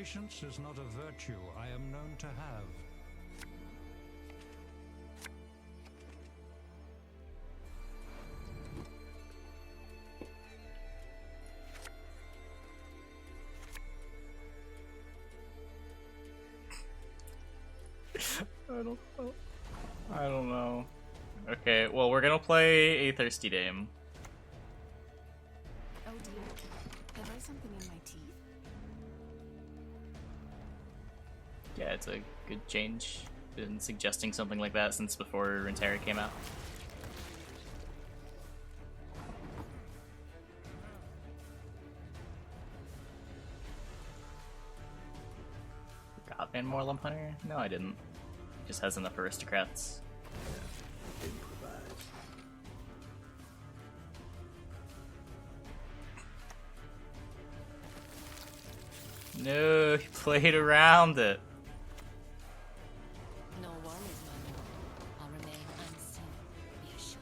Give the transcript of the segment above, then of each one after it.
Patience is not a virtue I am known to have. I don't know. Okay, well, we're gonna play a Thirsty Dame. Oh dear. Have I something in my teeth? Yeah, it's a good change. Been suggesting something like that since before Runeterra came out. Got Van Moorlamp Hunter? No, I didn't. Just has enough Aristocrats. No, he played around it. No worries, my lord. I'll remain unseen. Be assured.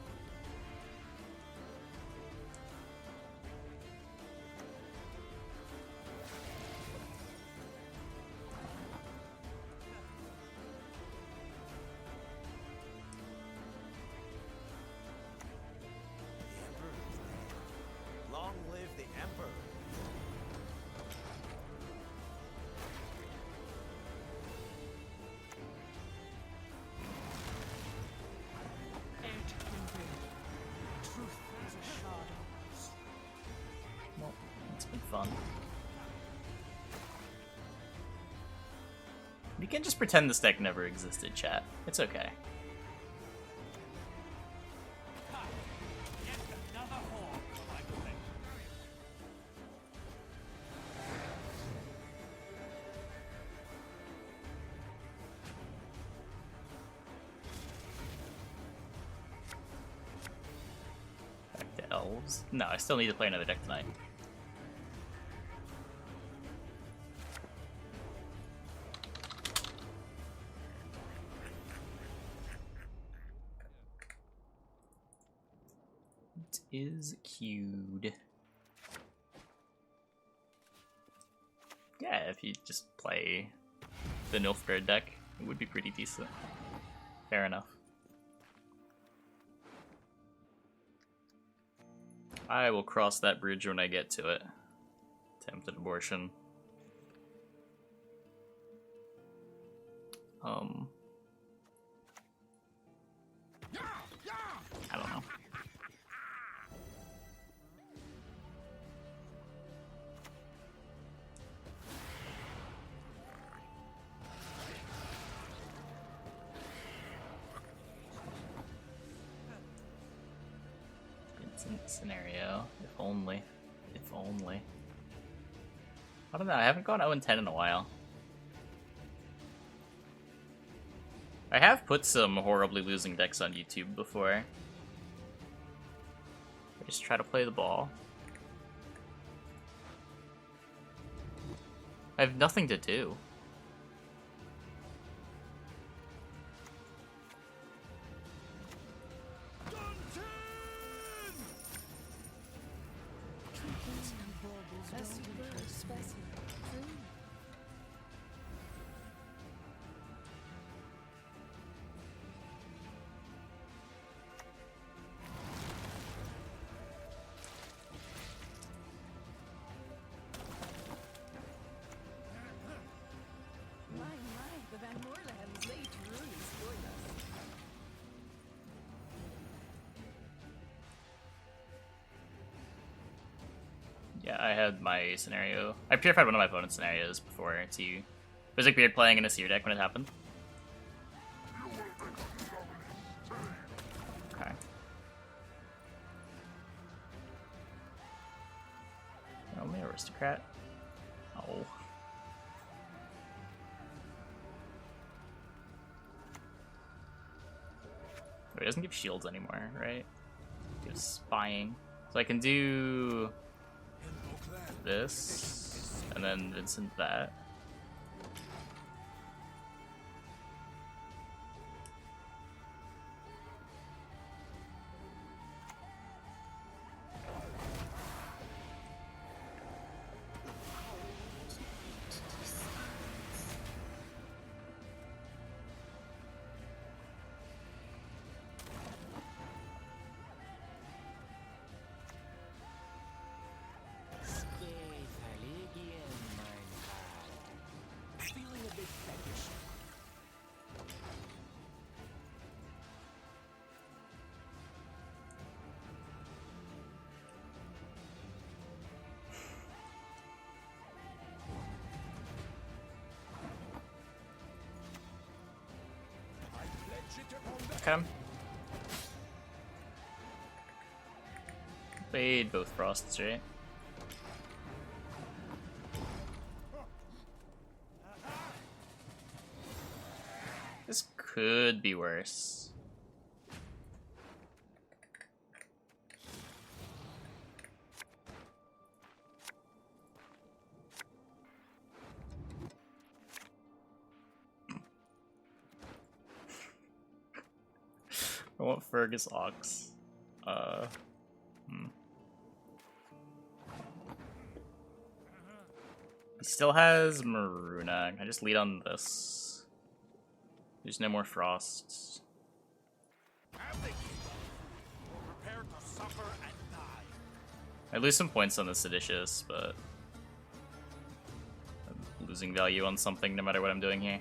Long live the Emperor! Well, it's been fun. You can just pretend this deck never existed, chat. It's okay. Back to elves. No, I still need to play another deck tonight. It is queued. Yeah, if you just play the Nilfgaard deck, it would be pretty decent. Fair enough. I will cross that bridge when I get to it. Attempted abortion. I don't know. Vincent scenario. If only. If only. I don't know, I haven't gone 0-10 in a while. I have put some horribly losing decks on YouTube before. I just try to play the ball. I have nothing to do. The Van Moorlands, they truly spoiled us. Yeah, I had my scenario. I purified one of my opponent's scenarios before to. It was like weird playing in a seer deck when it happened. Okay. Only Aristocrat. Oh. It doesn't give shields anymore, right? It gives spying. So I can do this, and then Vincent that. Okay. Played both Frosts, right? This could be worse. I want Fergus Auckes. He still has Maruna. Can I just lead on this? There's no more Frosts. Prepare to suffer and die. I lose some points on the Seditious, but I'm losing value on something no matter what I'm doing here.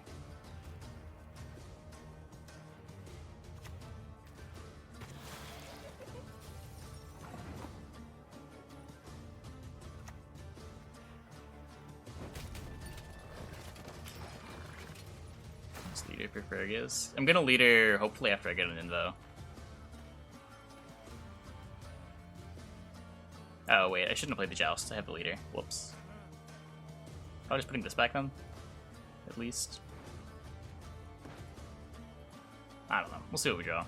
Leader for Fergus. I'm gonna leader hopefully after I get an invo. Oh wait, I shouldn't have played the Joust. I have the leader. Whoops. I'm just putting this back on. At least. I don't know. We'll see what we draw.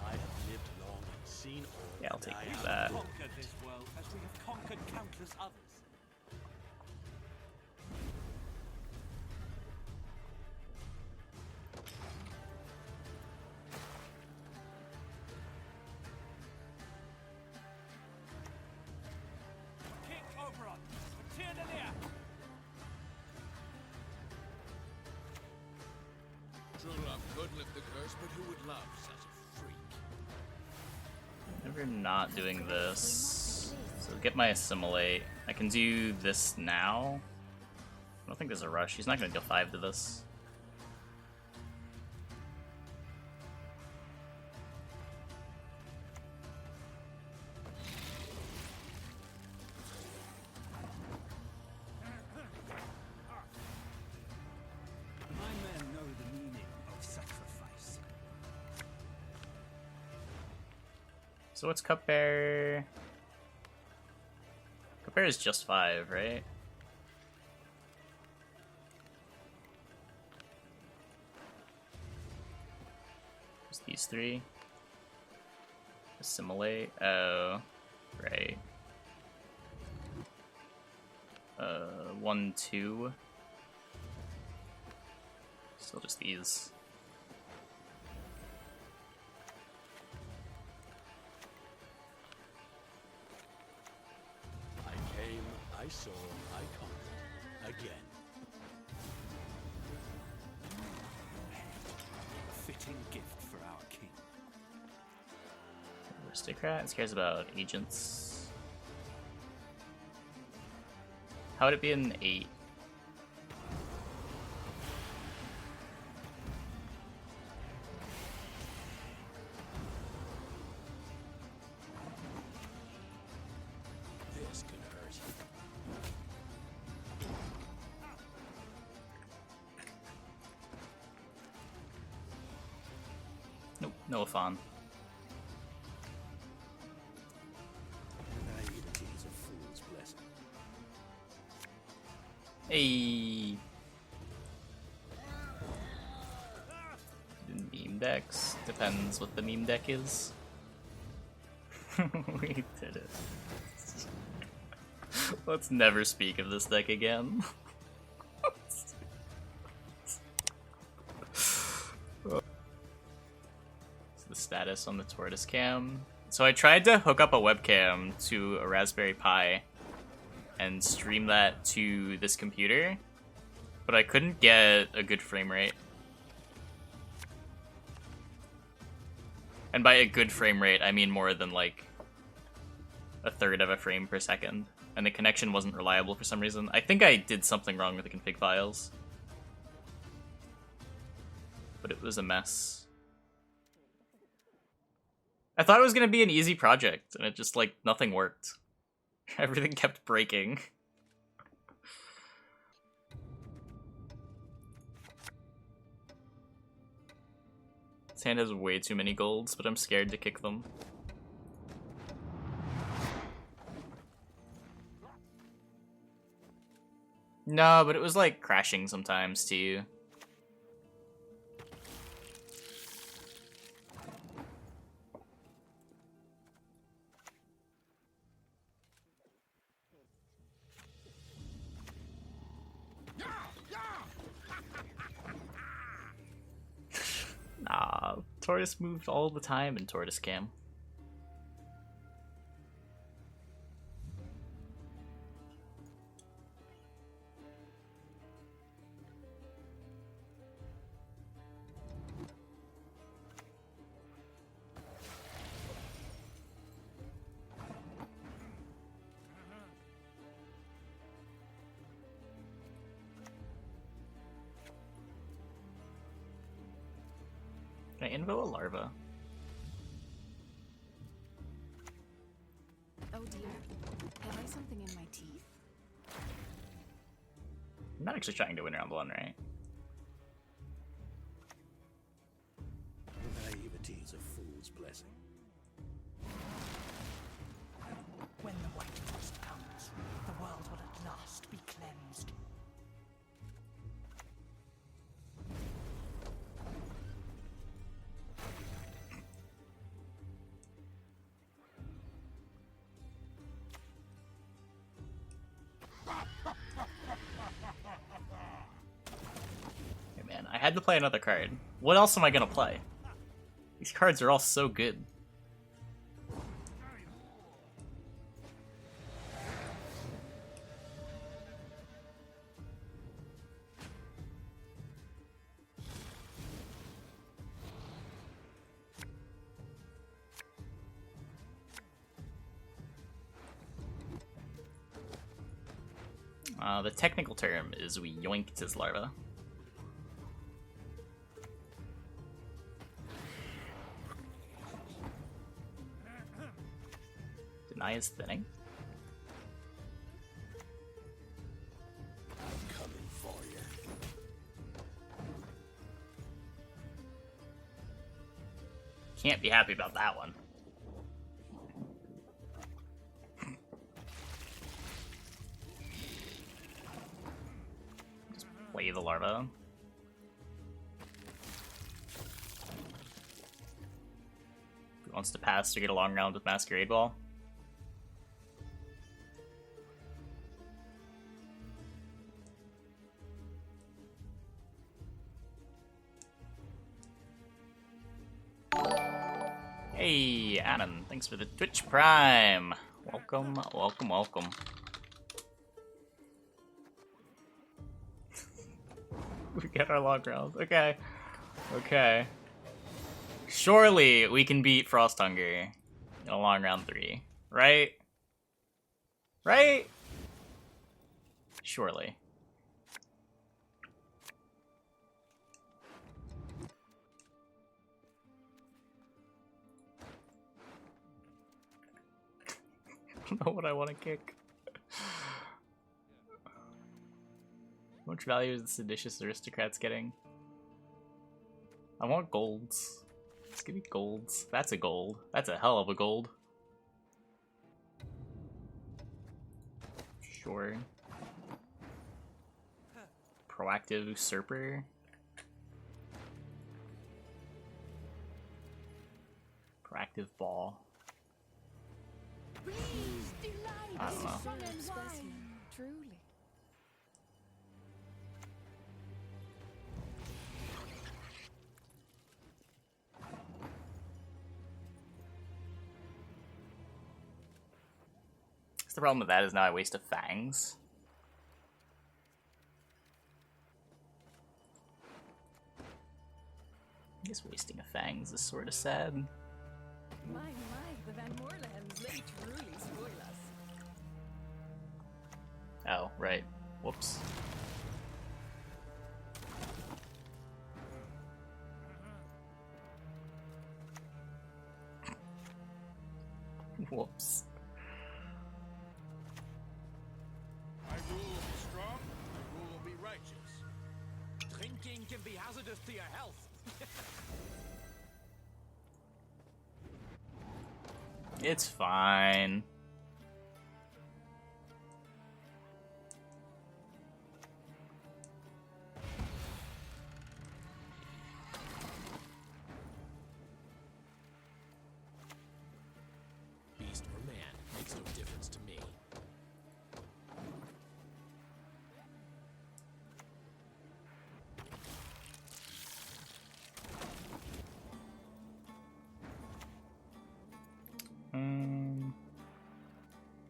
I have lived long and seen all. Yeah, I'll take and I that. have conquered this world as we have conquered countless others. True love could lift the curse, but who would love such a freak? Never not doing this. So get my assimilate. I can do this now. I don't think there's a rush. He's not gonna deal 5 to this. So what's Cupbearer? Cupbearer is just 5, right? Just these 3. Assimilate. Oh, right. 1, 2. Still just these. I saw, I conquered. Again. A fitting gift for our king. Aristocrats cares about agents. How would it be an 8? This could hurt. Nope, no Afan. Naivety is a fool's blessing. Hey. Meme decks. Depends what the meme deck is. We did it. Let's never speak of this deck again. The status on the Tortoise Cam. So I tried to hook up a webcam to a Raspberry Pi and stream that to this computer, but I couldn't get a good frame rate. And by a good frame rate, I mean more than like a third of a frame per second. And the connection wasn't reliable for some reason. I think I did something wrong with the config files. But it was a mess. I thought it was gonna be an easy project, and it just, like, nothing worked. Everything kept breaking. This hand has way too many golds, but I'm scared to kick them. No, but it was like crashing sometimes too. Nah, Tortoise moved all the time in Tortoise Cam. Can I invo a larva? Oh dear. Have I something in my teeth? I'm not actually trying to win round one, right? Naivety is a fool's blessing. When the white frost comes, the world will at last be cleansed. Hey man, I had to play another card. What else am I gonna play? These cards are all so good. The technical term is we yoinked his larva. Deny his thinning. I'm coming for you. Can't be happy about that one. Just play the larva. Who wants to pass to get a long round with Masquerade Ball? Hey, Adam, thanks for the Twitch Prime. Welcome, welcome, welcome. We get our long rounds. Okay. Okay. Surely we can beat Frost Hunger in a long round 3. Right? Right? Surely. I don't know what I want to kick. How much value is the Seditious Aristocrats getting? I want golds. Just give me golds. That's a gold. That's a hell of a gold. Sure. Proactive Usurper. Proactive Ball. I don't know. Specimen, truly. The problem with that is now I waste a Fangs. I guess wasting a Fangs is sort of sad. My, the Van Moorlehems, they truly spoil us. Oh, right. Whoops. Whoops. My rule will be strong, my rule will be righteous. Drinking can be hazardous to your health. It's fine. Beast or man makes no difference to me.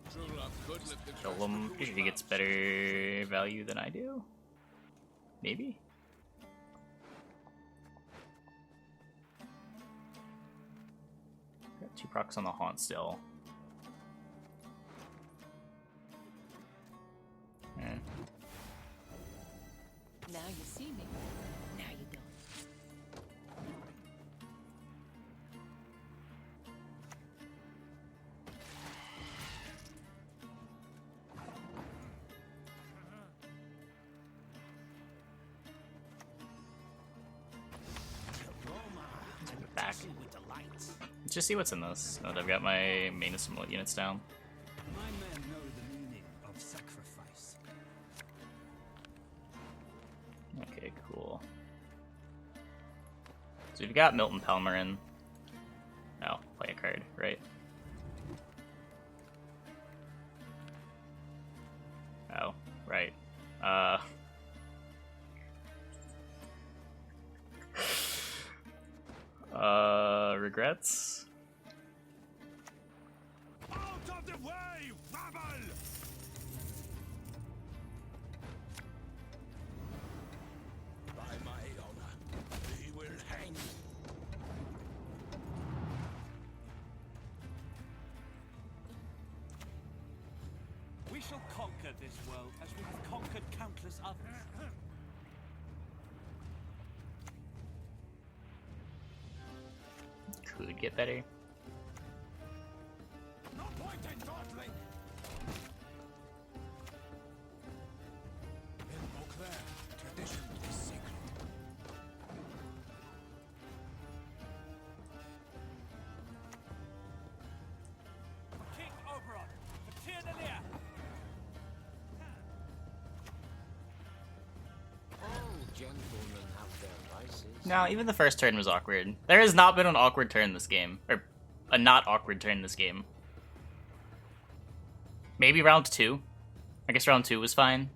True love could lift the Kill curse, but him. who would Usually gets love better value than I do. Maybe? Got 2 procs on the haunt still. Eh. Now you see me. Now you don't. Back. Let's just see what's in this. Now that I've got my main assimilate units down. My men know the meaning of sacrifice. Okay, cool. So we've got Milton Palmerin. Oh, play a card, right? Oh, right. Regrets? Out of the way, rabble! By my honor, we will hang you. We shall conquer this world as we have conquered countless others. Could get better. No point in dawdling. In Auckes, tradition is sacred. King Oberon, for Tyr the Lear. All gentlemen have their vices. No, even the first turn was awkward. There has not been an awkward turn this game. Or a not awkward turn this game. Maybe round 2. I guess round 2 was fine.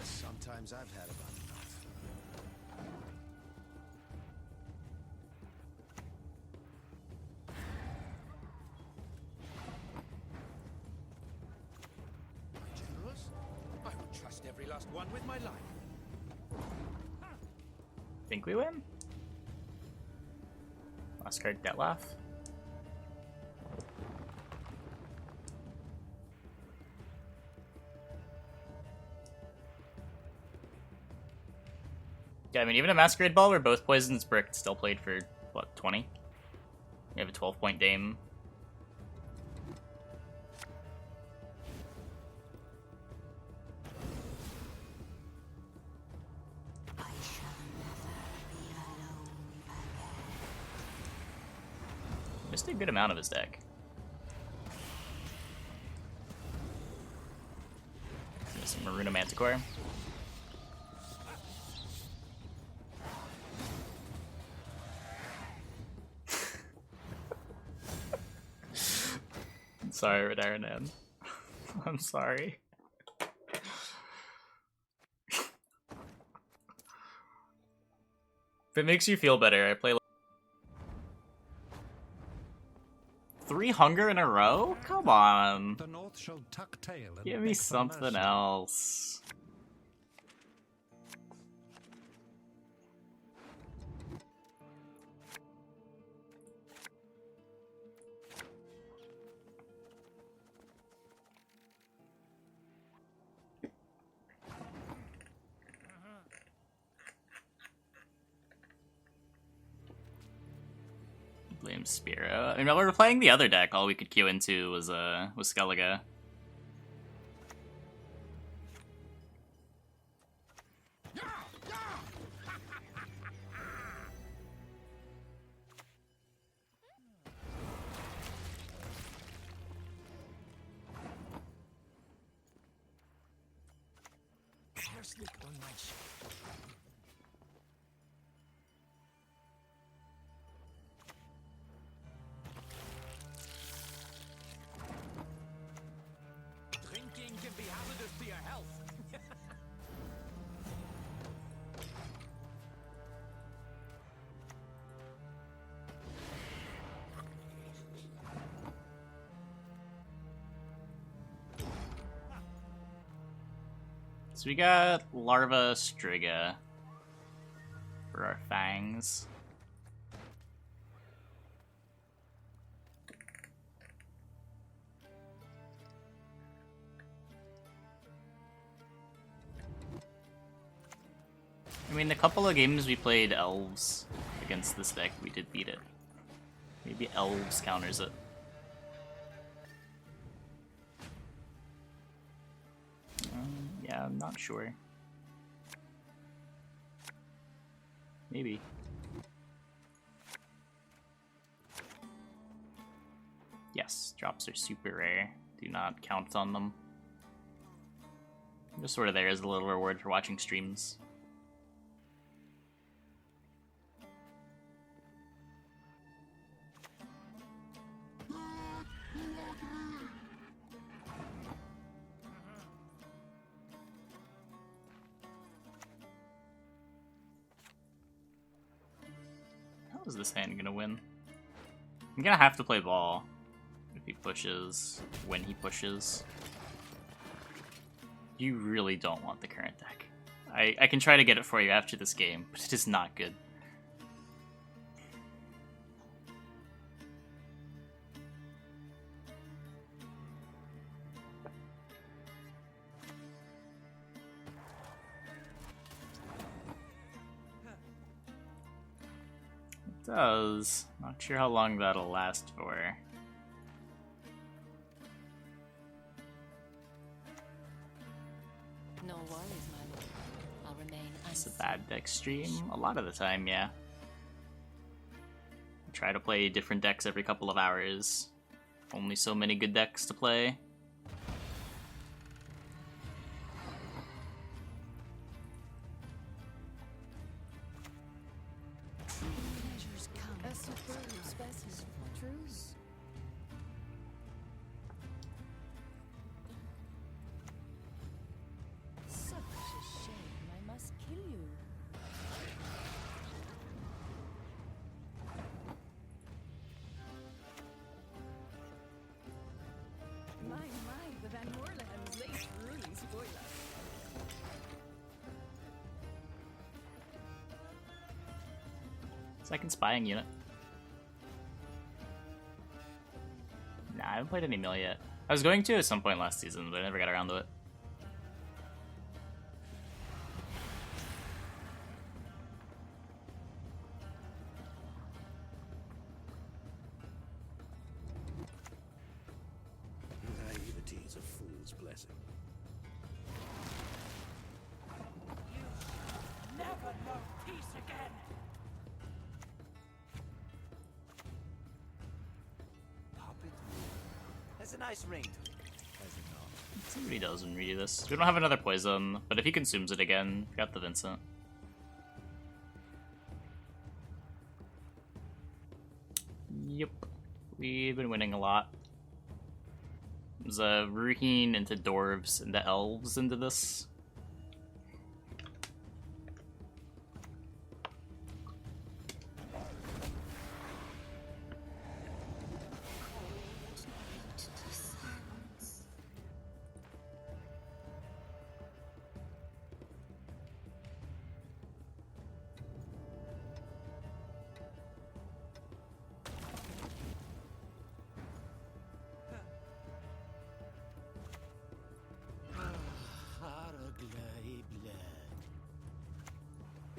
Sometimes I've had about enough. My generals? I would trust every last one with my life. Think we win? Last card, Detlef. Yeah, I mean, even a Masquerade Ball where both Poison's Brick still played for, what, 20? We have a 12-point Dame. Missed a good amount of his deck. Some Maruna Manticore. Sorry, Redaranan. I'm sorry. If it makes you feel better, I play 3 hunger in a row? Come on. The North shall tuck tail and Give me beg for something mercy. else. Blame Spiro. I mean, while we were playing the other deck, all we could queue into was Skellige. Arsenic on my shirt. Drinking can be hazardous to your health. So we got Larva Striga for our fangs. I mean, the couple of games we played elves against this deck, we did beat it. Maybe elves counters it. Yeah, I'm not sure. Maybe. Yes, drops are super rare. Do not count on them. I'm just sort of there as a little reward for watching streams. How is this hand gonna win? I'm gonna have to play ball if he pushes, when he pushes. You really don't want the current deck. I can try to get it for you after this game, but it is not good. It does. Not sure how long that'll last for. No worries, my lord. I'll remain It's a bad deck stream. A lot of the time, yeah. I try to play different decks every couple of hours. Only so many good decks to play. Pleasures come. A superb specimen. True. Such a shame. I must kill you. My, the Van Moorlands, they truly spoil us. Second spying unit. Nah, I haven't played any mill yet. I was going to at some point last season, but I never got around to it. Naivety is a fool's blessing. Never know peace again. Pop it. Has a nice ring to it, has it not? Let's see what he does when we do this. We don't have another poison, but if he consumes it again, we got the Vincent. Yep. We've been winning a lot. There's a Ruheen into Dwarves into Elves into this.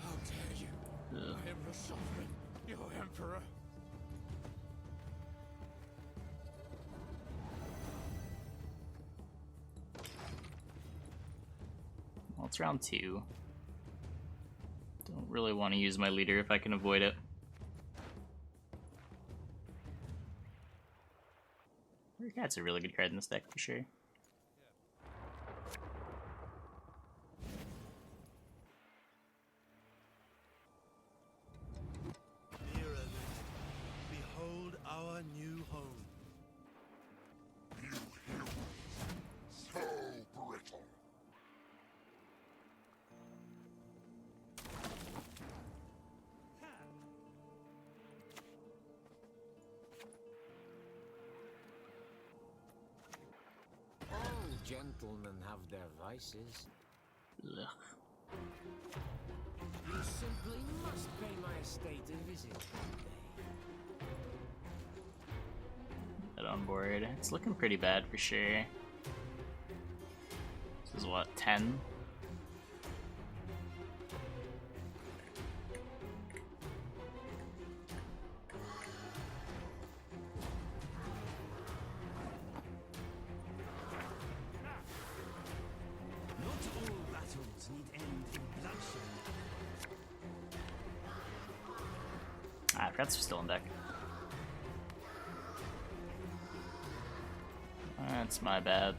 How dare you? Ugh. I am your sovereign, your emperor. Well, it's round 2. Don't really want to use my leader if I can avoid it. Cat's a really good card in this deck for sure. gentlemen have their vices. Ugh. You simply must pay my estate a visit one day. Get on board. It's looking pretty bad for sure. This is what, 10? Ah, Frets are still in deck. That's my bad.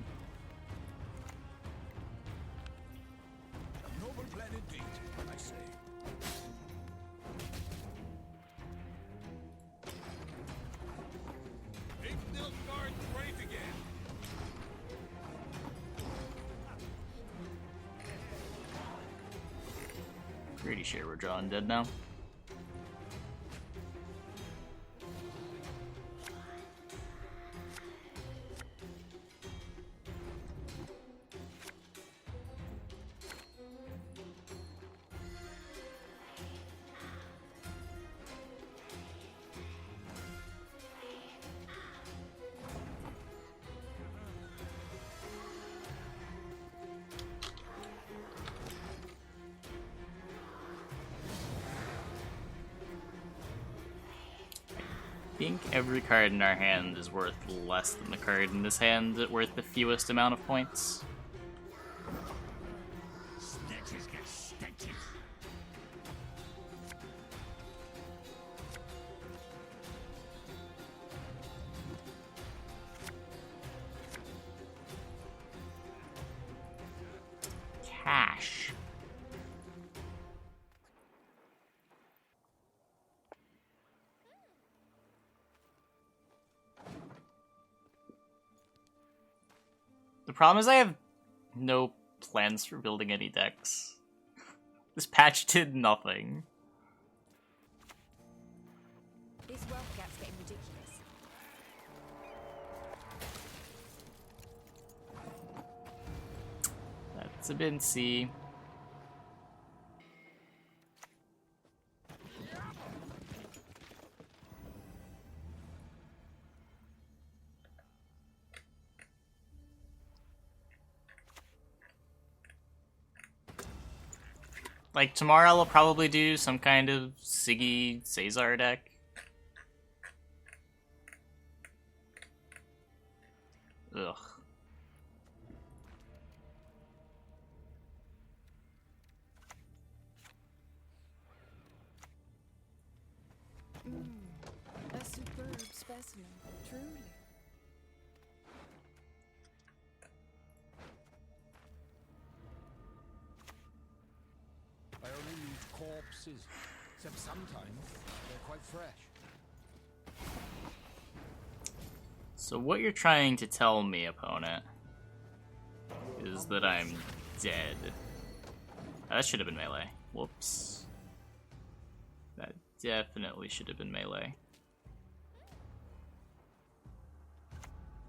A noble plan indeed, I say. Make Nilfgaard great again. Pretty sure we're drawing dead now. I think every card in our hand is worth less than the card in this hand worth the fewest amount of points. Snatches get stitches. Cash. The problem is I have no plans for building any decks. This patch did nothing. This wealth gap's getting ridiculous. That's a Bincy. Like, tomorrow I'll probably do some kind of Siggy Caesar deck. Ugh. A superb specimen, truly. I only need corpses, except sometimes they're quite fresh. So what you're trying to tell me, opponent, is that I'm dead. That should have been melee. Whoops. That definitely should have been melee.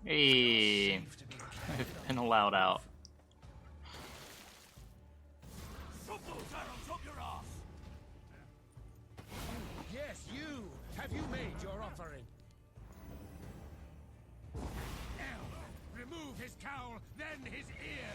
Hey, I've been allowed out. Yes, you! Have you made your offering? Now, remove his cowl, then his ear.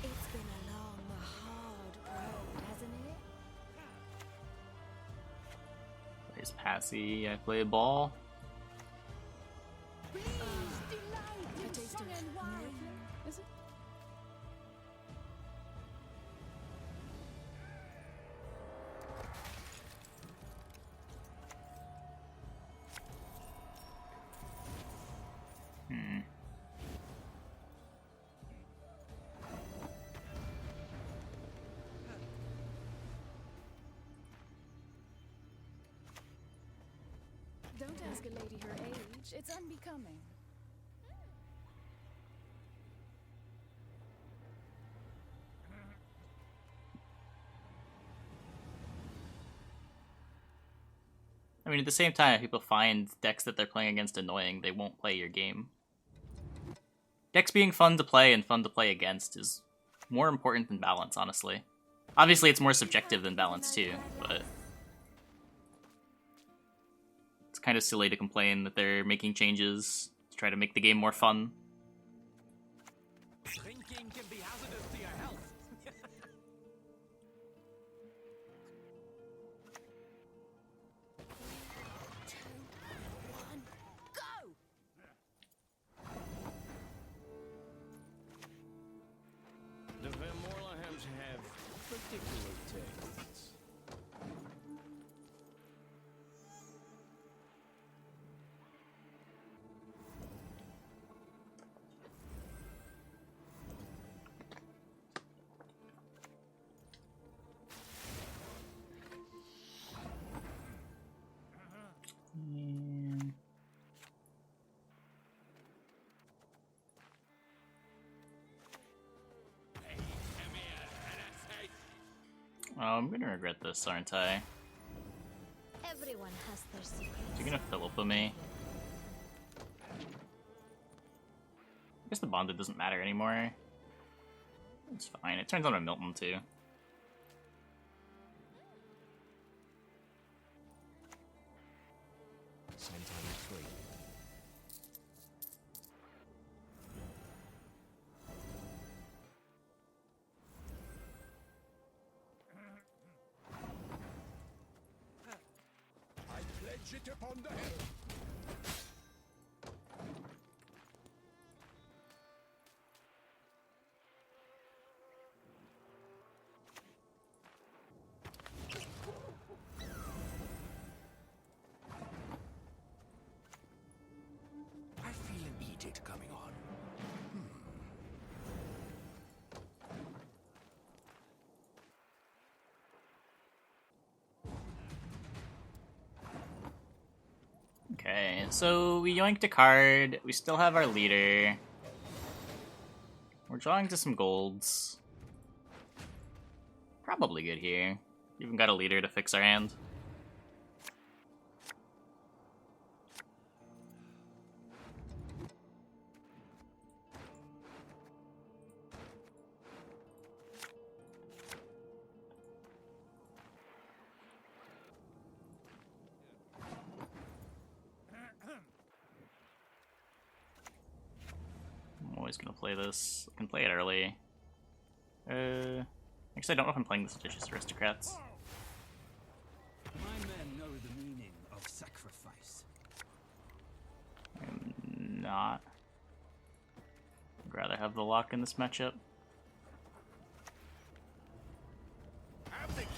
It's been a long, hard road, hasn't it? Plays Passy, I play ball. A taste of wine, is it? Don't ask a lady her age. It's unbecoming. I mean, at the same time, if people find decks that they're playing against annoying, they won't play your game. Decks being fun to play and fun to play against is more important than balance, honestly. Obviously, it's more subjective than balance, too, but it's kind of silly to complain that they're making changes to try to make the game more fun. Drinking can be hazardous to your health. The Van Morlehams have particular tastes. Oh, I'm gonna regret this, aren't I? Everyone has their secrets. Is he gonna Philippa me? I guess the bonded doesn't matter anymore. It's fine. It turns on a Milton, too. Same time at 3. I pledge it upon the hill. I feel an edict coming on. Okay, so we yoinked a card. We still have our leader. We're drawing to some golds. Probably good here. Even got a leader to fix our hand. I'm always gonna play this. I can play it early. Actually, I don't know if I'm playing the Seditious Aristocrats. My men know the meaning of sacrifice. I'm not. I'd rather have the lock in this matchup. Abdicate,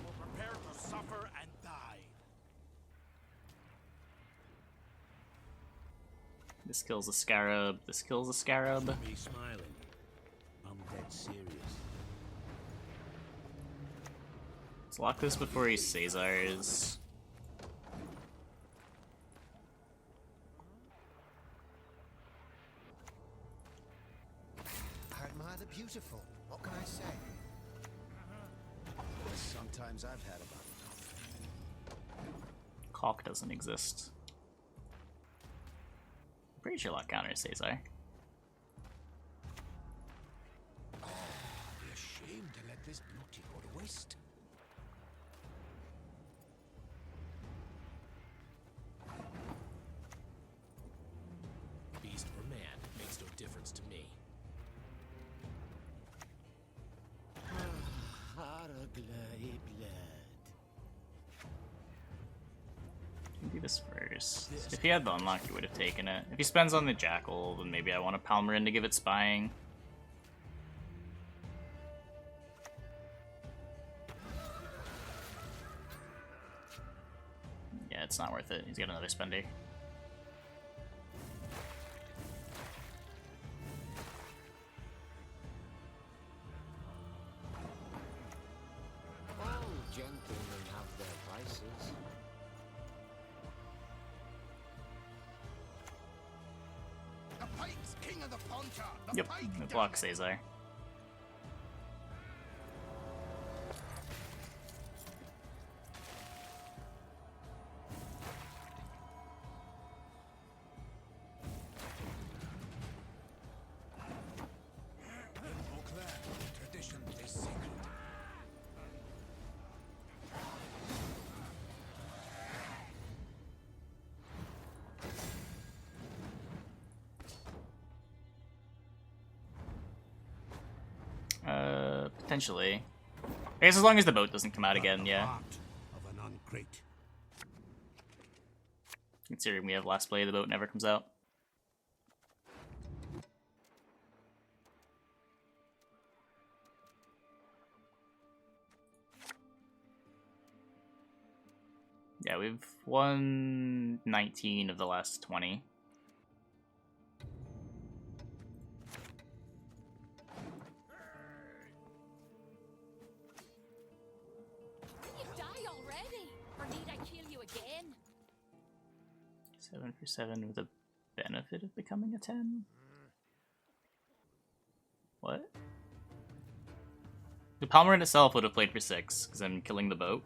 or prepare to suffer and die. This kills a Scarab. This kills a Scarab. Me smiling. I'm dead serious. Let's lock this before he Caesars. I admire the beautiful. What can I say? Sometimes I've had about enough. Caulk doesn't exist. I'm pretty sure lock counters Caesar. I'd be ashamed to let this beauty go to waste. Beast or man makes no difference to me. Can do this first. If he had the unlock, he would have taken it. If he spends on the Jackal, then maybe I want a Palmerin to give it spying. Yeah, it's not worth it. He's got another spender. All gentlemen have their vices. Yep, it blocks Azar. Tradition is sacred. Potentially. I guess as long as the boat doesn't come out again, yeah. Heart of an ungreat. Considering we have last play, the boat never comes out. Yeah, we've won 19 of the last 20. You die already? Or need I kill you again? 7 for 7 with the benefit of becoming a 10? What? The Palmerin itself would have played for 6, because I'm killing the boat.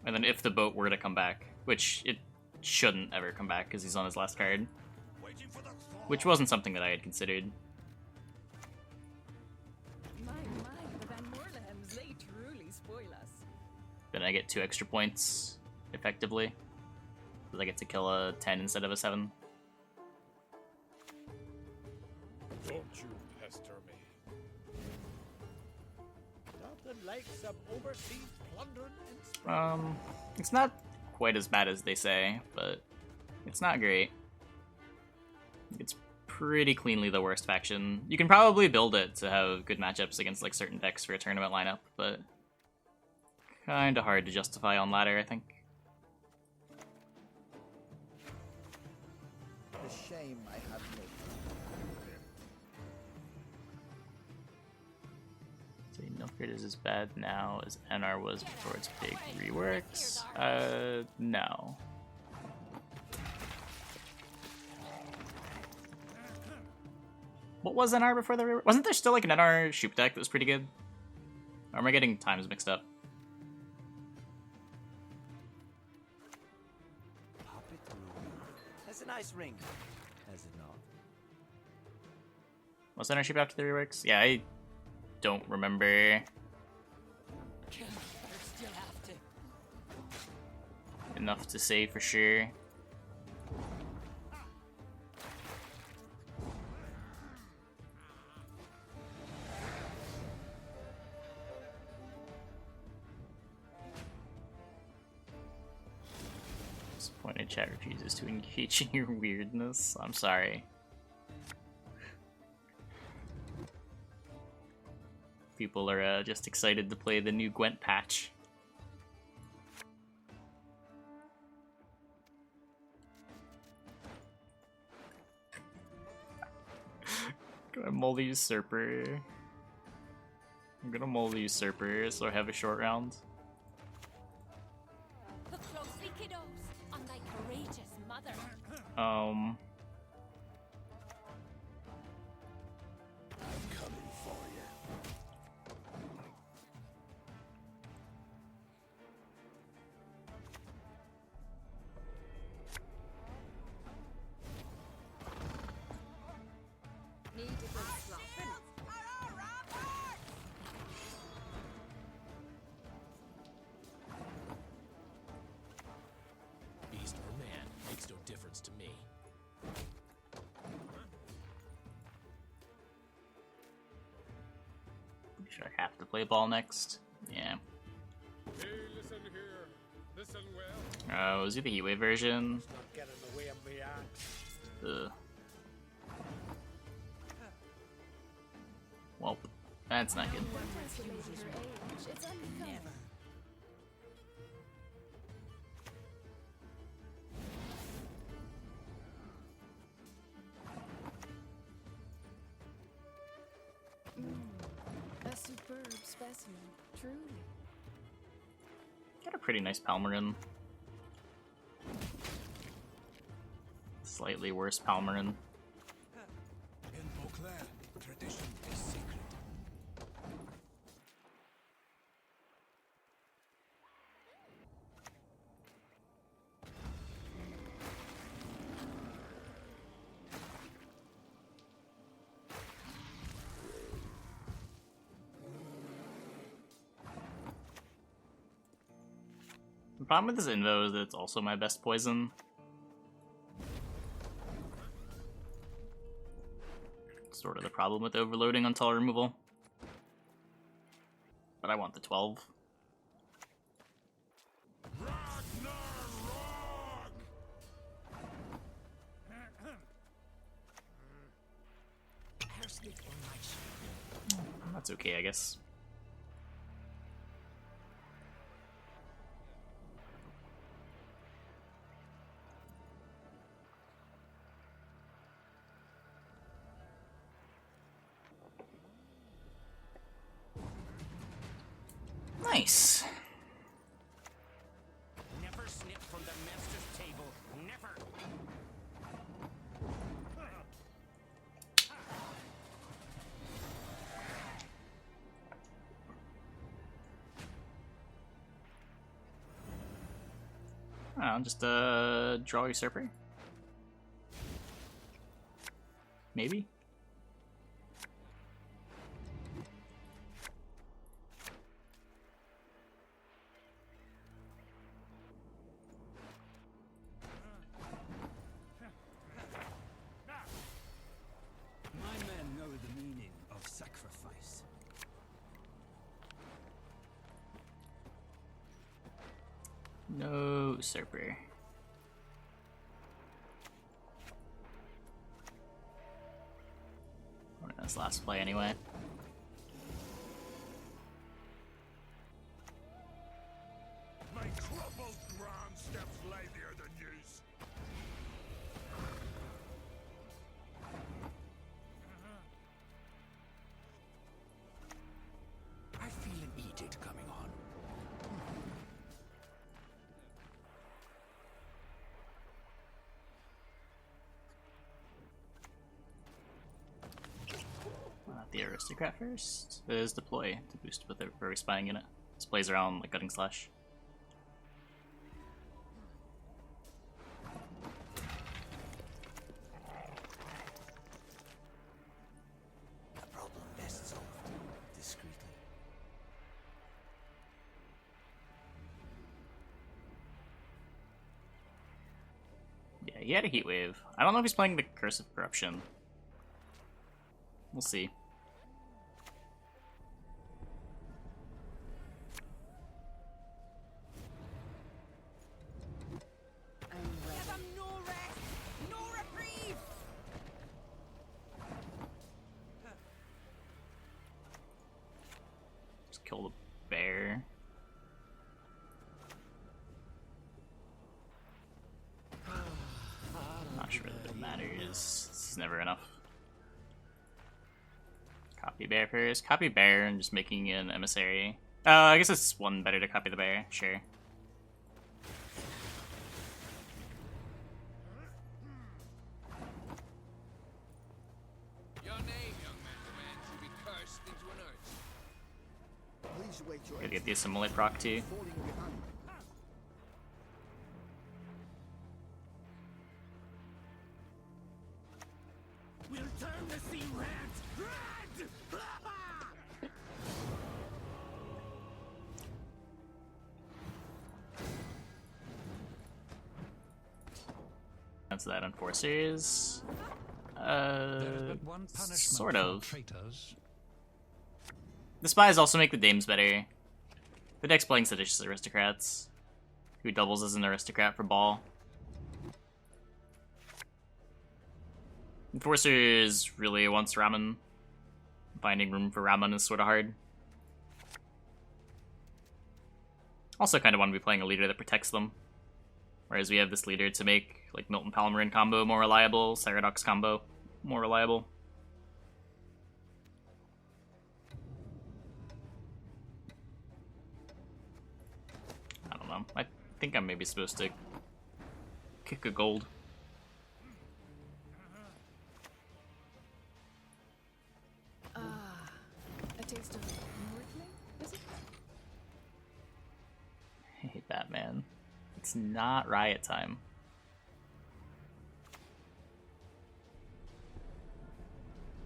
And then if the boat were to come back, which it shouldn't ever come back because he's on his last card, which wasn't something that I had considered. My, the Van Moorlehems, they truly spoil us. Then I get 2 extra points, effectively. Because I get to kill a 10 instead of a 7. Don't you pester me. Nothing like some overseas plundering and It's not quite as bad as they say, but it's not great. It's pretty cleanly the worst faction. You can probably build it to have good matchups against like certain decks for a tournament lineup, but kinda hard to justify on ladder, I think. A shame I have no. So Milford is as bad now as NR was before its big reworks. No. What was NR before the rework? Wasn't there still like an NR shoot deck that was pretty good? Or am I getting times mixed up? Puppet room. Has a nice ring. Has it not? Was NR shoot after the reworks? Yeah, I don't remember Kill me, but still have to. enough to say for sure. Disappointed chat refuses to engage in your weirdness. I'm sorry. People are just excited to play the new Gwent patch. Gonna mull the usurper. I'm gonna mull the usurper so I have a short round. Look closely, kiddos, on thy courageous mother. I'm coming for you. Need a good slopping. Beast or man makes no difference to me. Should I have to play ball next? Yeah. Hey, listen here. Listen well. Was it the Heatwave version? Not get in the way of me axe. Ugh. Well, that's not good. It's unbecoming. A superb specimen, truly. Got a pretty nice Palmerin. Slightly worse Palmerin. clan, tradition is sacred. The problem with this invo is that it's also my best poison. Sort of the problem with overloading on tall removal. But I want the 12. That's okay, I guess. Nice. Never snip from the master's table. Never. I'll just draw Usurper. Maybe. My men know the meaning of sacrifice. No Usurper. That's last play anyway. My troubled ground steps lazier than yours. I feel an edict coming on. The Aristocrat first is deploy to boost with a very spying unit. This plays around like Cutting Slash. A problem best solved discreetly. Yeah, he had a Heat Wave. I don't know if he's playing the Curse of Corruption. We'll see. Give him no rest, no reprieve. Just kill the bear. Not sure that it matters. This is never enough. Copy bear first. Copy bear and just making an emissary. I guess it's one better to copy the bear. Sure. Your name, young man, should be cursed into an urge. Please wait your Gotta get the assimilate proc too. falling behind. We'll turn the sea red. Red! That's that enforcers. Sort of. The spies also make the dames better. The deck's playing Seditious Aristocrats, who doubles as an aristocrat for ball. Enforcers really wants Ramen. Finding room for Ramen is sort of hard. Also kind of want to be playing a leader that protects them. Whereas we have this leader to make like Milton Palmerin combo more reliable, Serrit combo more reliable. I don't know. I think I'm maybe supposed to kick a gold. It's not riot time.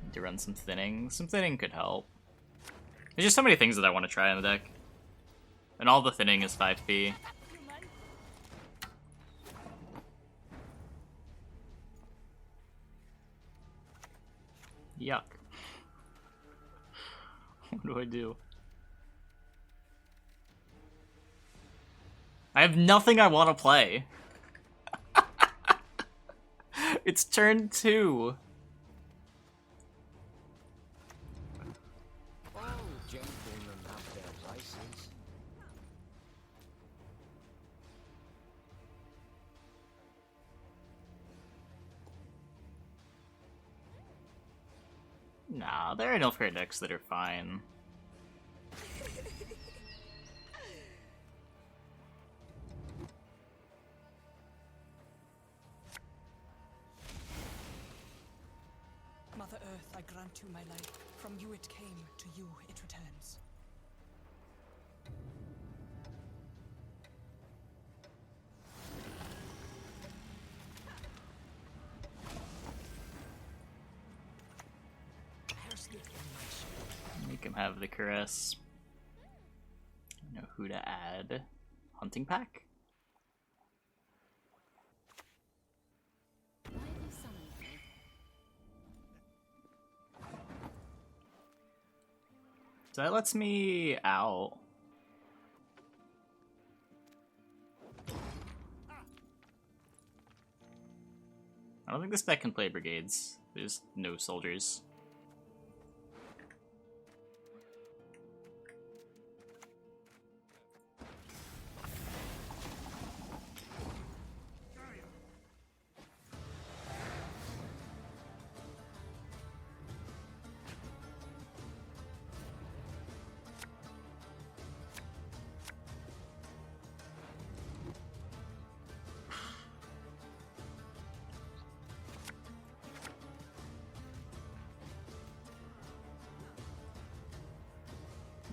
Need to run some thinning. Some thinning could help. There's just so many things that I want to try on the deck. And all the thinning is 5p. Yuck. What do I do? I have nothing I want to play. It's turn 2. All gentlemen have their vices. Nah, there are enough great decks that are fine. Mother Earth, I grant you my life. From you it came, to you it returns. Make him have the caress. I know who to add. Hunting pack? Why have you summoned me? So that lets me out. I don't think this deck can play brigades. There's no soldiers.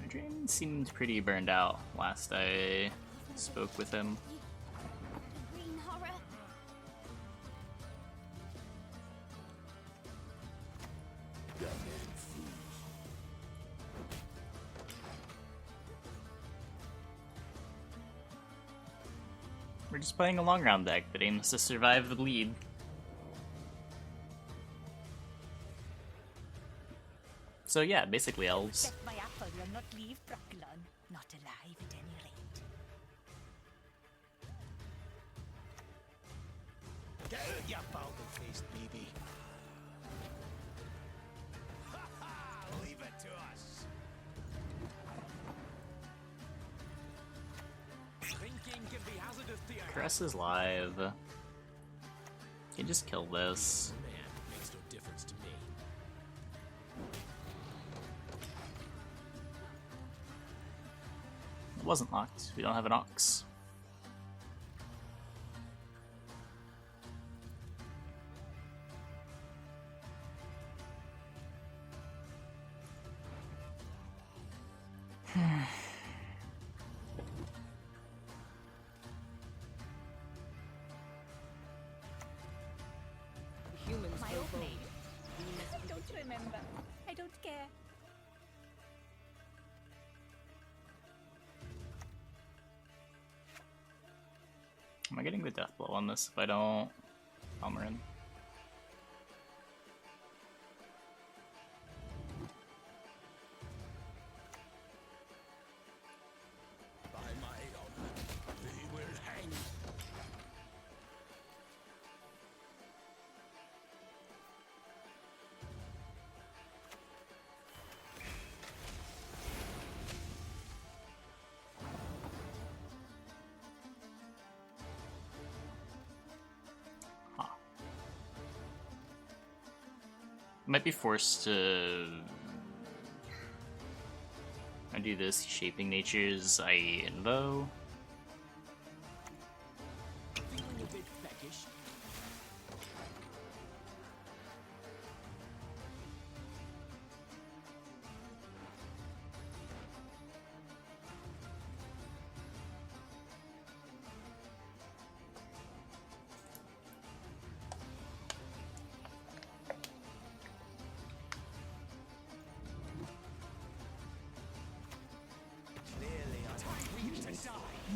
Adrian seemed pretty burned out last I spoke with him. The green horror. We're just playing a long round deck that aims to survive the bleed. So yeah, basically elves. Accept my apple, you'll not leave Brooklyn. Not alive at any rate. Get out, you powder-faced baby. Leave it to us. Thinking can be hazardous to your Caress is live. You can just kill this. Man, makes no difference to me. It wasn't locked. We don't have an Auckes. Humans My will opening. vote. I don't remember. I don't care. Am I getting the death blow on this if I don't Palmerin? By my honor, they will hang. Huh. Might be forced to I do this shaping natures I invo. feeling a bit peckish.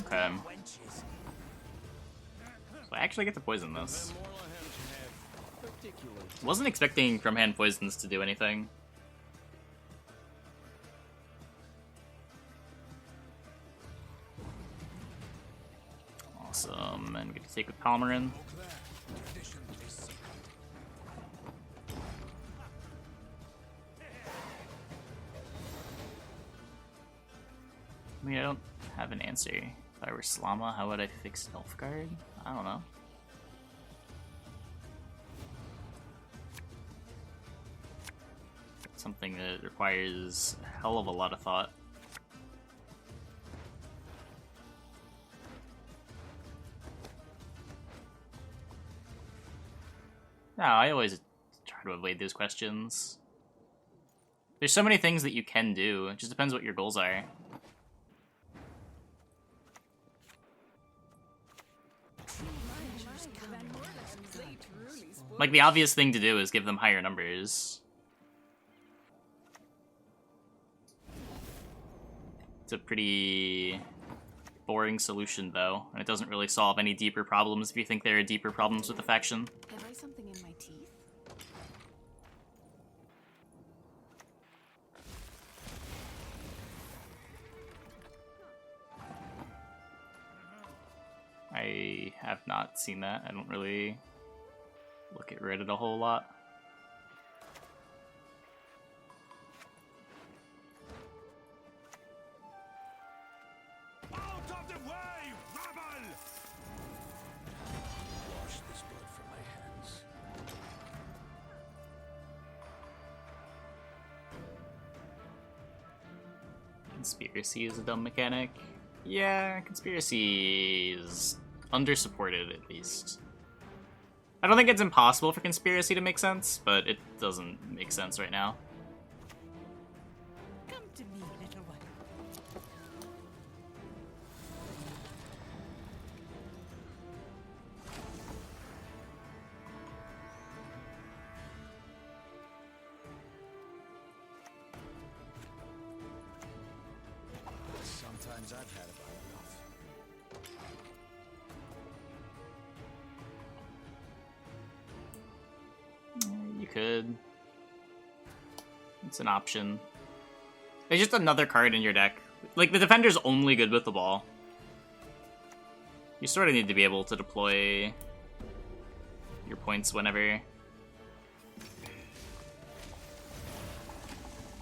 Okay. wenches. So I actually get to poison this. Van Morleham's have particular Wasn't expecting from hand poisons to do anything. Awesome, and get to take with Palmerin. Tradition is secret. I mean, I don't have an answer. If I were Slama, how would I fix Elfguard? I don't know. Something that requires a hell of a lot of thought. No, I always try to avoid those questions. There's so many things that you can do. It just depends what your goals are. The Van Morlehems, they truly spoil Like, the obvious thing to do is give them higher numbers. It's a pretty boring solution, though, and it doesn't really solve any deeper problems if you think there are deeper problems with the faction. Have I something in my teeth? I have not seen that. I don't really look at Reddit a whole lot. Out of the way, rabble! Wash this blood from my hands. Conspiracy is a dumb mechanic. Yeah, conspiracy is undersupported, at least. I don't think it's impossible for conspiracy to make sense, but it doesn't make sense right now. Come to me, little one. Sometimes I've had about enough. You could. It's an option. It's just another card in your deck. Like, the defender's only good with the ball. You sort of need to be able to deploy your points whenever.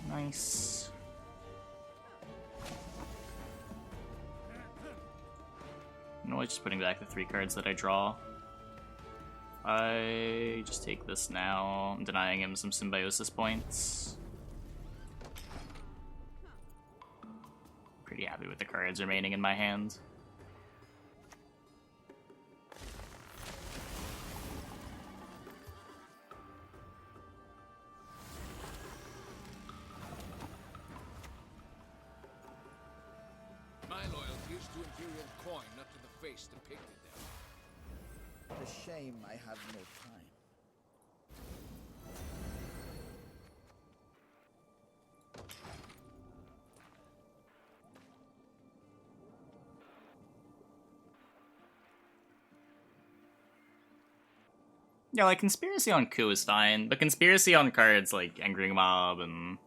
Nice. I'm always just putting back the 3 cards that I draw. I just take this now. I'm denying him some Symbiosis points. Pretty happy with the cards remaining in my hand. My loyalty is to Imperial coin, not to the face depicted there. The shame I have no time. Yeah, like, Conspiracy on Coup is fine, but Conspiracy on cards like Angering Mob and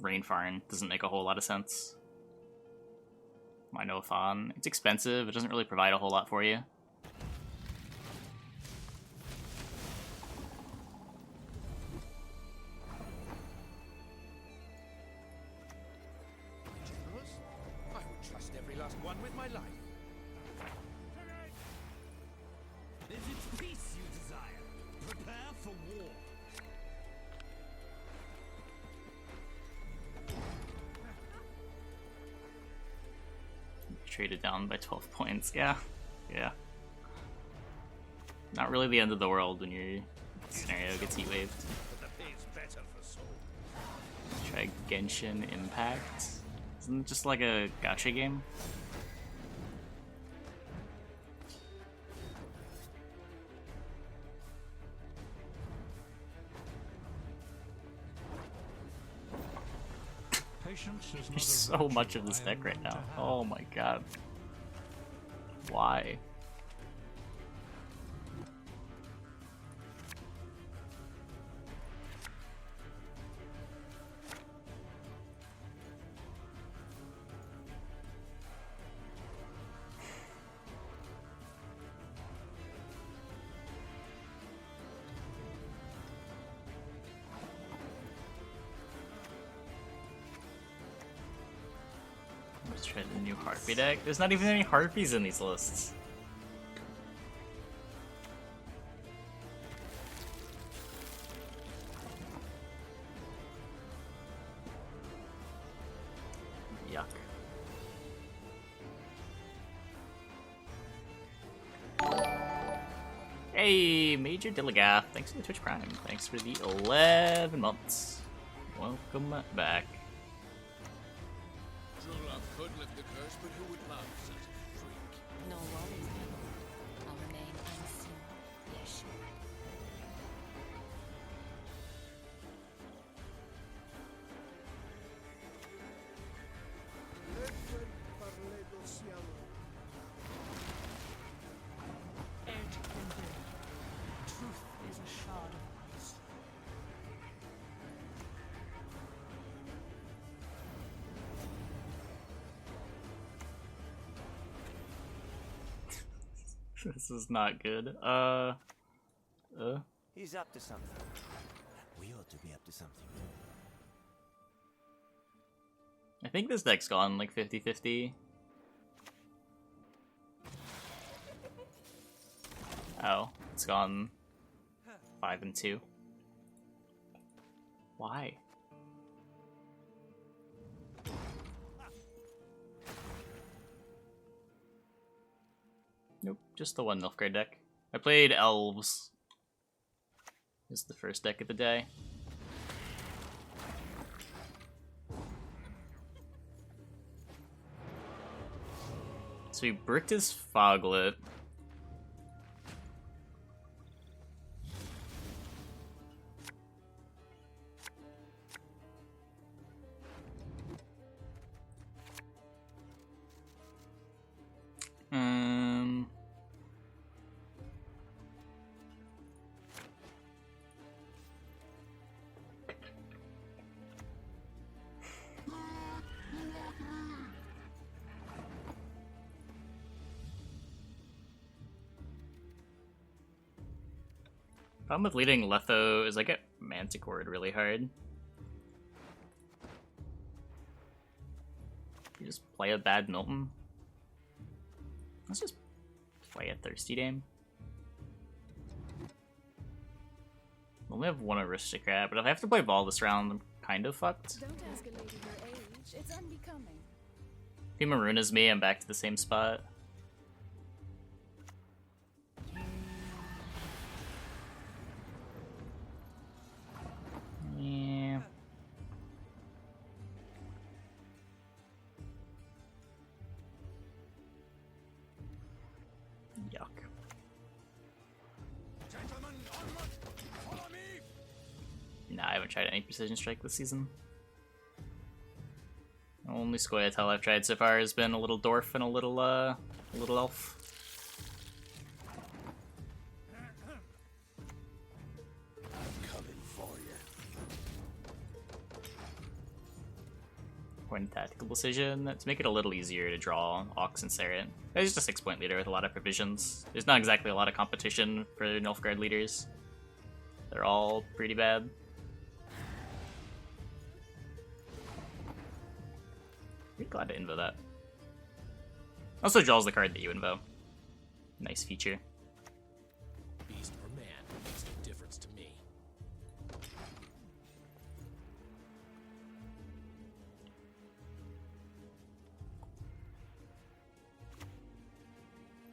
Rainfarn doesn't make a whole lot of sense. Minothan, it's expensive, it doesn't really provide a whole lot for you. Generals? I would trust every last one with my life. Is it peace you desire? Prepare for war. Traded down by 12 points, yeah. Not really the end of the world when your scenario gets heat waved. But the pay's better for soul. Try Genshin Impact. Isn't it just like a gacha game? There's so much of this deck right now. Oh my god. Why? Let's try the new Harpy deck. There's not even any Harpies in these lists. Yuck. Hey, Major Dilligath. Thanks for the Twitch Prime. Thanks for the 11 months. Welcome back. True love could lift the curse, but who would love such a freak? No worries, then. I'll remain unseen. Yes, sure. Truth is a shard of ice. This is not good. He's up to something. We ought to be up to something. I think this deck's gone like 50-50. Oh, it's gone 5-2. Why? Nope, just the one Nilfgaard deck. I played Elves. This is the first deck of the day. So he bricked his Foglet. Problem with leading Letho is I get Manticored really hard. You just play a bad Milton. Let's just play a Thirsty Dame. I only have one Aristocrat, but if I have to play ball this round, I'm kind of fucked. Don't ask a lady her age. It's unbecoming. If he Maroons me, I'm back to the same spot. Yeah. Yuck. Gentlemen, onward! Follow me! Nah, I haven't tried any Precision Strike this season. The only Scoia'tael I've tried so far has been a little Dwarf and a little Elf. Coming for you. Point tactical decision to make it a little easier to draw Auckes and Serrit. It's just a 6-point leader with a lot of provisions. There's not exactly a lot of competition for Nilfgaard leaders. They're all pretty bad. Pretty glad to invo that. Also draws the card that you invo. Nice feature. Beast or man makes no difference to me.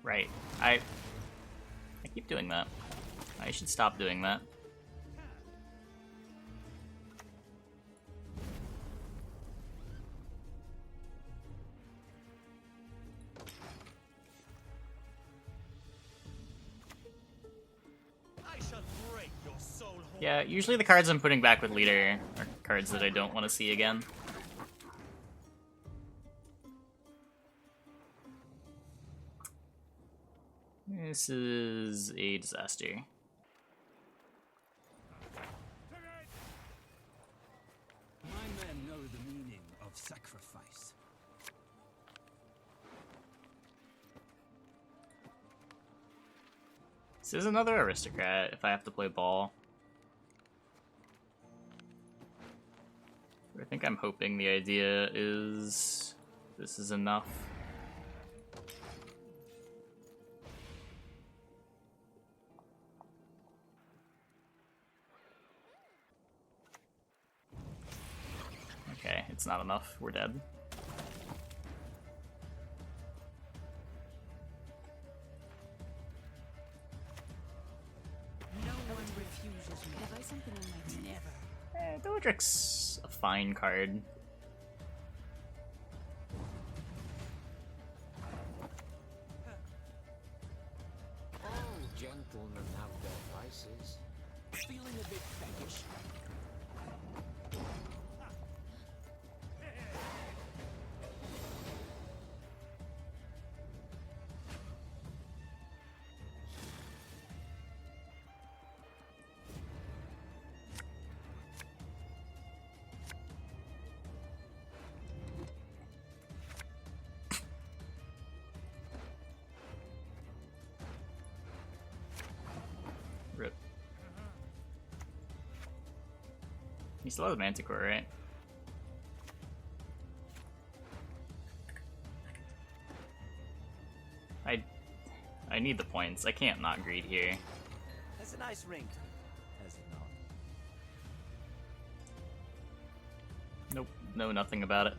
Right. I keep doing that. I should stop doing that. I shall break your soul. Yeah, usually the cards I'm putting back with leader are cards that I don't want to see again. This is a disaster. My men know the meaning of sacrifice. This is another aristocrat if I have to play ball. I think I'm hoping the idea is this is enough. Okay, it's not enough. We're dead. No one refuses me. Have I something in my tea? Never. Bellatrix, a fine card. All gentlemen have their vices. Feeling a bit peckish. Rip. He still has Manticore, right? I need the points. I can't not greed here. Has a nice ring to it, has it not? Nope, know nothing about it.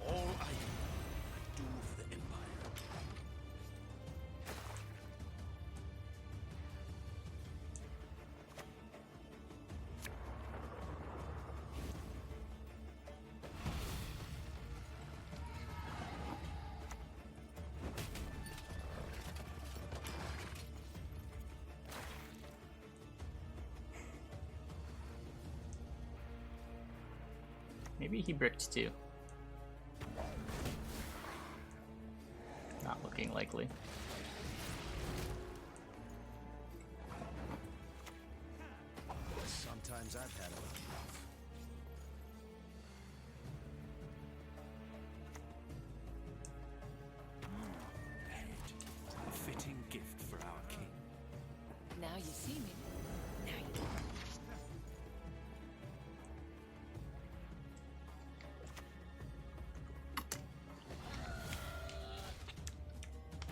All I do for the Empire. Maybe he bricked too. Not looking likely. Sometimes I've had enough. A fitting gift for our king. Now you see me. Now you don't.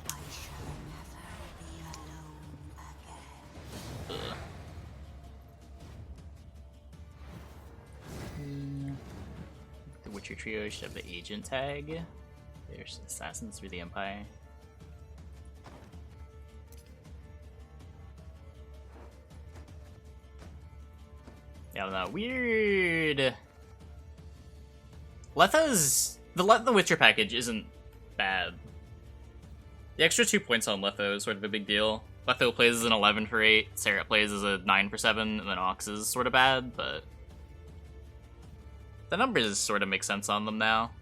I shall never be alone again. The Witcher trio should have the agent tag. There's assassins through the Empire. Yeah, no, weird. The Witcher package isn't bad. The extra 2 points on Letho is sort of a big deal. Letho plays as an 11 for 8, Serrit plays as a 9 for 7, and then Auckes is sort of bad, but the numbers sort of make sense on them now.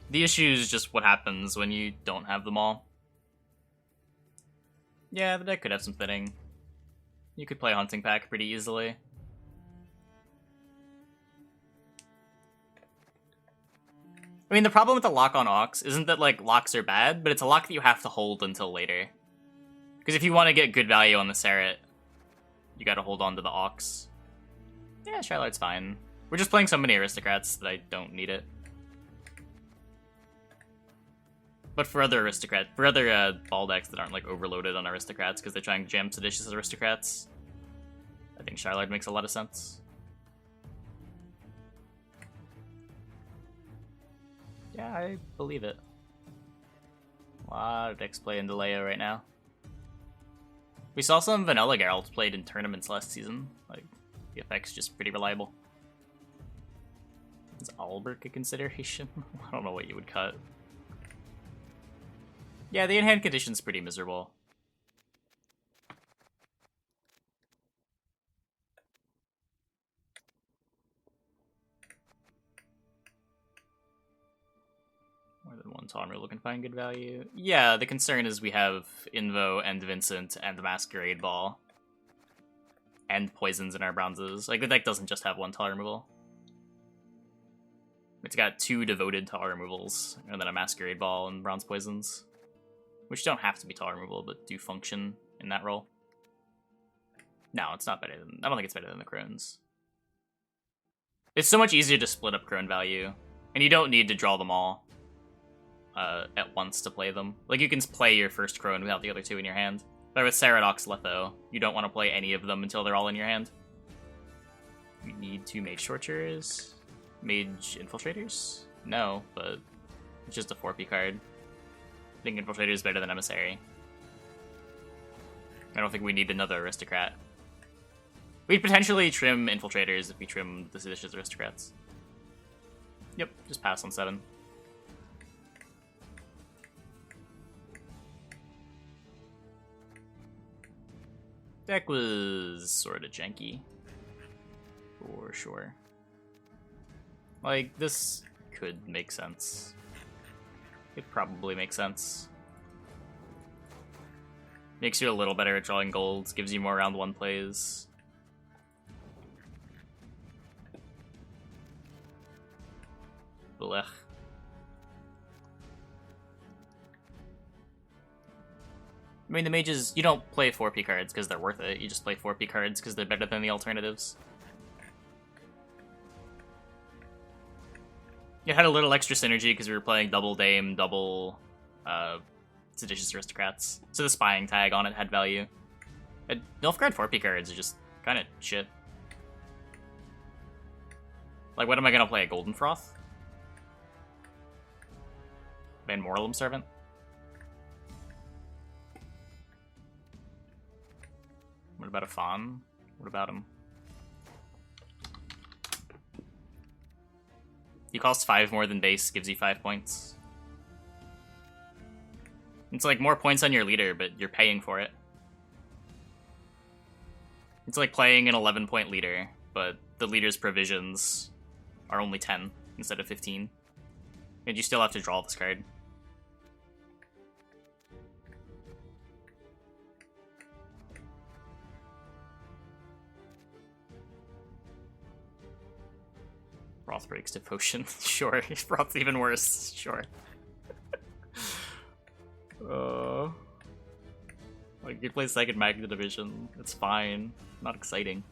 The issue is just what happens when you don't have them all. Yeah, the deck could have some fitting. You could play Hunting Pack pretty easily. I mean, the problem with the lock on Auckes isn't that, like, locks are bad, but it's a lock that you have to hold until later. Because if you want to get good value on the Serrit, you gotta hold on to the Auckes. Yeah, Shylard's fine. We're just playing so many Aristocrats that I don't need it. But for other ball decks that aren't, like, overloaded on Aristocrats because they're trying to jam Seditious Aristocrats, I think Shylard makes a lot of sense. Yeah, I believe it. A lot of decks play into Leia right now. We saw some vanilla Geralt played in tournaments last season. Like, the effect's just pretty reliable. Is Albrecht a consideration? I don't know what you would cut. Yeah, the in-hand condition's pretty miserable. one tall removal can find good value. Yeah, the concern is we have Invo and Vincent and the Masquerade Ball. And poisons in our bronzes. Like, the deck doesn't just have one tall removal. It's got 2 devoted tall removals, and then a Masquerade Ball and bronze poisons. Which don't have to be tall removal, but do function in that role. No, it's not better than... I don't think it's better than the Crones. It's so much easier to split up Crone value. And you don't need to draw them all at once to play them. Like, you can play your first Crone without the other 2 in your hand. But with Serrit, Auckes, Letho, you don't want to play any of them until they're all in your hand. You need 2 Mage Torturers. Mage Infiltrators? No, but it's just a 4P card. I think Infiltrator is better than Emissary. I don't think we need another Aristocrat. We'd potentially trim Infiltrators if we trim the Seditious Aristocrats. Yep, just pass on 7. Deck was sort of janky. For sure. Like, this could make sense. It probably makes sense. Makes you a little better at drawing golds, gives you more round 1 plays. Blech. I mean, the mages, you don't play 4P cards because they're worth it, you just play 4P cards because they're better than the alternatives. It had a little extra synergy because we were playing double Dame, double Seditious Aristocrats. So the spying tag on it had value. Nilfgaard 4P cards are just kind of shit. Like, what am I going to play, a Golden Froth? Van Morlem Servant? What about a Fawn? What about him? He costs 5 more than base, gives you 5 points. It's like more points on your leader, but you're paying for it. It's like playing an 11-point leader, but the leader's provisions are only 10 instead of 15. And you still have to draw this card. Froth breaks Devotion. Sure. Froth's even worse. Sure. Like, you play second Magna Division. It's fine. Not exciting.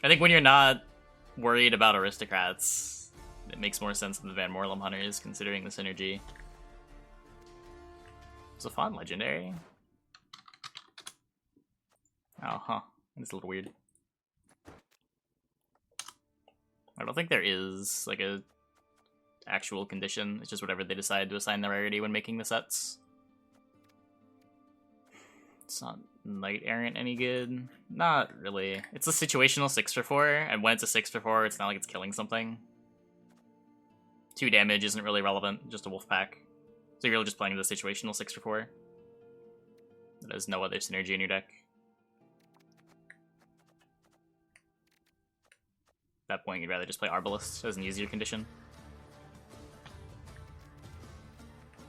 I think when you're not worried about Aristocrats, it makes more sense than the Van Morlem Hunters, considering the synergy. It's a fun legendary. Oh, huh. It's a little weird. I don't think there is, like, a actual condition. It's just whatever they decide to assign the rarity when making the sets. It's not Knight Errant any good. Not really. It's a situational 6/4, and when it's a 6/4, it's not like it's killing something. 2 damage isn't really relevant, just a wolf pack. So you're really just playing the situational 6/4. That has no other synergy in your deck. At that point, you'd rather just play Arbalest as an easier condition.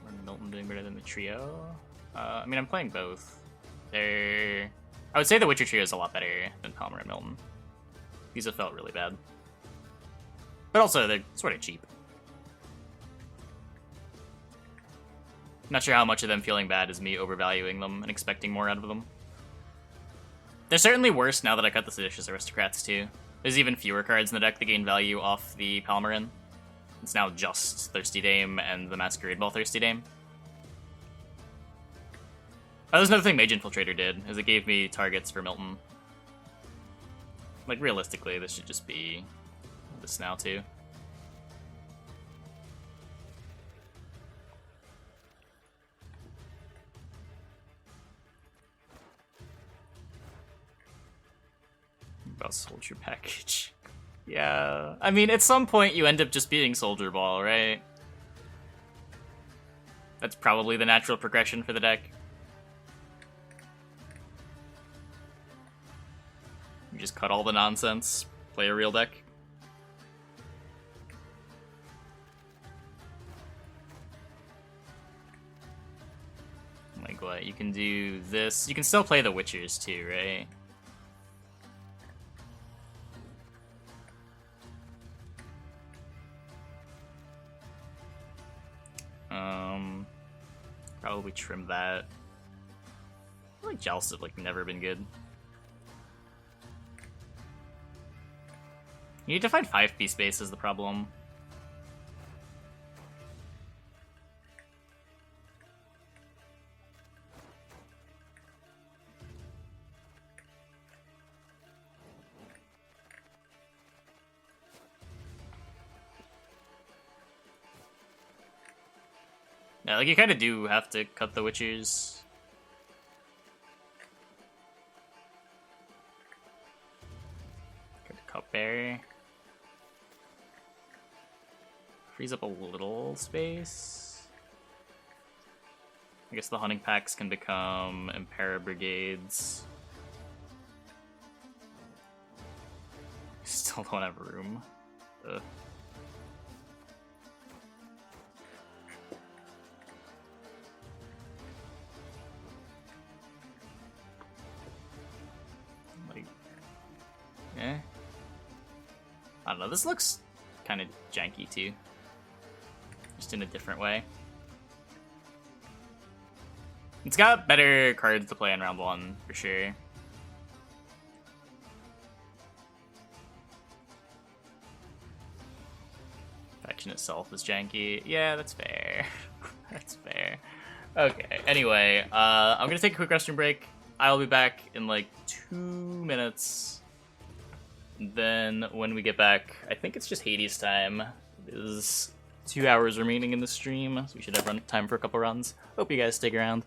Or Milton doing better than the trio? I mean, I'm playing both. I would say the Witcher trio is a lot better than Palmerin and Milton. These have felt really bad. But also, they're sort of cheap. Not sure how much of them feeling bad is me overvaluing them and expecting more out of them. They're certainly worse now that I cut the Seditious Aristocrats too. There's even fewer cards in the deck that gain value off the Palmerin. It's now just Thirsty Dame and the Masquerade Ball Thirsty Dame. Oh, there's another thing Mage Infiltrator did, is it gave me targets for Milton. Like, realistically, this should just be this now, too. About Soldier Package. Yeah, I mean, at some point you end up just being Soldier Ball, right? That's probably the natural progression for the deck. You just cut all the nonsense, play a real deck. what? You can do this. You can still play the Witchers too, right? Probably trim that. I feel like Joust have like never been good. You need to find 5p space is the problem. Yeah, like you kind of do have to cut the Witchers. Cut the Cupbearer. Frees up a little space. I guess the hunting packs can become Impera Brigades. Still don't have room. Ugh. Eh. I don't know, this looks kind of janky too. Just in a different way. It's got better cards to play in round 1, for sure. Faction itself is janky. Yeah, that's fair. That's fair. Okay, anyway, I'm gonna take a quick restroom break. I'll be back in like 2 minutes. Then when we get back, I think it's just Hades time. It is 2 hours remaining in the stream, so we should have time for a couple runs. Hope you guys stick around.